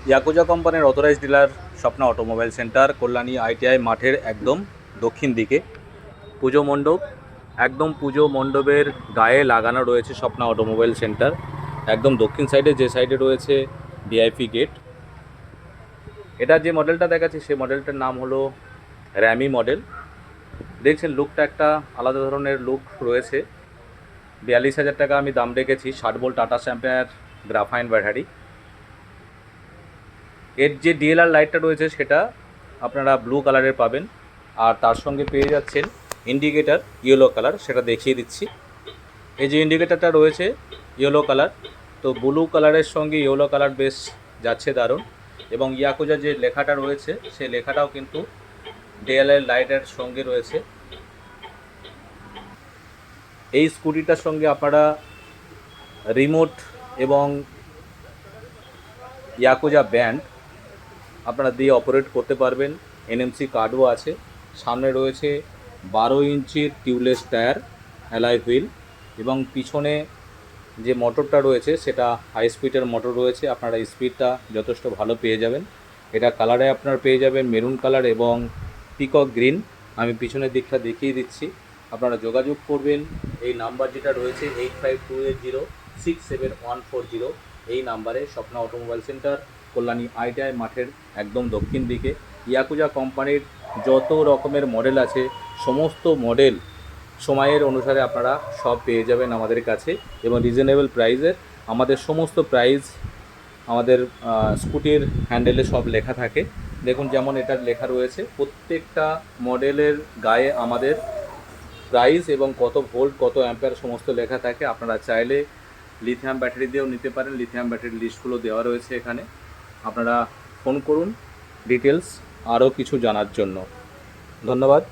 Yakuza কোম্পানির authorised dealer Swapna automobile centre, Kalyani ITI মাঠের একদম দক্ষিণ দিকে পুজো মণ্ডপ। একদম পুজো মণ্ডপের গায়ে লাগানো রয়েছে স্বপ্না অটোমোবাইল সেন্টার। একদম দক্ষিণ সাইডে যে সাইডে রয়েছে ভিআইপি গেট। এটা যে মডেলটা দেখাচ্ছি সেই মডেলটার নাম হলো র্যামি মডেল। দেখছেন লুকটা একটা আলাদা ধরনের লুক রয়েছে। 42,000 টাকা আমি দাম রেখেছি। 60 ভোল্ট টাটা স্যাম্পায়ার গ্রাফাইন ব্যাটারি। এর যে ডিএলআর লাইটটা রয়েছে সেটা আপনারা ব্লু কালারের পাবেন, আর তার সঙ্গে পেয়ে যাচ্ছেন ইন্ডিকেটার ইয়েলো কালার। সেটা দেখিয়ে দিচ্ছি। এই যে ইন্ডিকেটারটা রয়েছে ইয়েলো কালার, তো ব্লু কালারের সঙ্গে ইয়েলো কালার বেশ যাচ্ছে দারুণ। এবং ইয়াকুজা যে লেখাটা রয়েছে সেই লেখাটাও কিন্তু ডিএলআর লাইটের সঙ্গে রয়েছে। এই স্কুটিটার সঙ্গে আপনারা রিমোট এবং ইয়াকুজা ব্যান্ড আপনারা দিয়ে অপারেট করতে পারবেন। এনএমসি কার্ডও আছে। সামনে রয়েছে 12 ইঞ্চির টিউবলেস টায়ার, অ্যালয় হুইল, এবং পিছনে যে মোটরটা রয়েছে সেটা হাই স্পিডের মোটর রয়েছে। আপনারা স্পিডটা যথেষ্ট ভালো পেয়ে যাবেন। এটা কালারে আপনারা পেয়ে যাবেন মেরুন কালার এবং পিকক গ্রিন। আমি পিছনের দিকটা দেখিয়ে দিচ্ছি। আপনারা যোগাযোগ করবেন এই নাম্বার যেটা রয়েছে 8528067140, এই নাম্বারে Swapna automobile centre, Kalyani ITI মাঠের একদম দক্ষিণ দিকে। ইয়াকুজা কোম্পানির যত রকমের মডেল আছে সমস্ত মডেল সময়ের অনুসারে আপনারা সব পেয়ে যাবেন আমাদের কাছে, এবং রিজনেবল প্রাইসের। আমাদের সমস্ত প্রাইস আমাদের স্কুটির হ্যান্ডেলে সব লেখা থাকে। দেখুন যেমন এটার লেখা রয়েছে, প্রত্যেকটা মডেলের গায়ে আমাদের প্রাইস এবং কত ভোল্ট কত অ্যাম্পিয়ার সমস্ত লেখা থাকে। আপনারা চাইলে লিথিয়াম ব্যাটারি দিয়েও নিতে পারেন। লিথিয়াম ব্যাটারির লিস্টগুলো দেওয়া রয়েছে এখানে। আপনারা ফোন করুন ডিটেলস আরও কিছু জানার জন্য। ধন্যবাদ।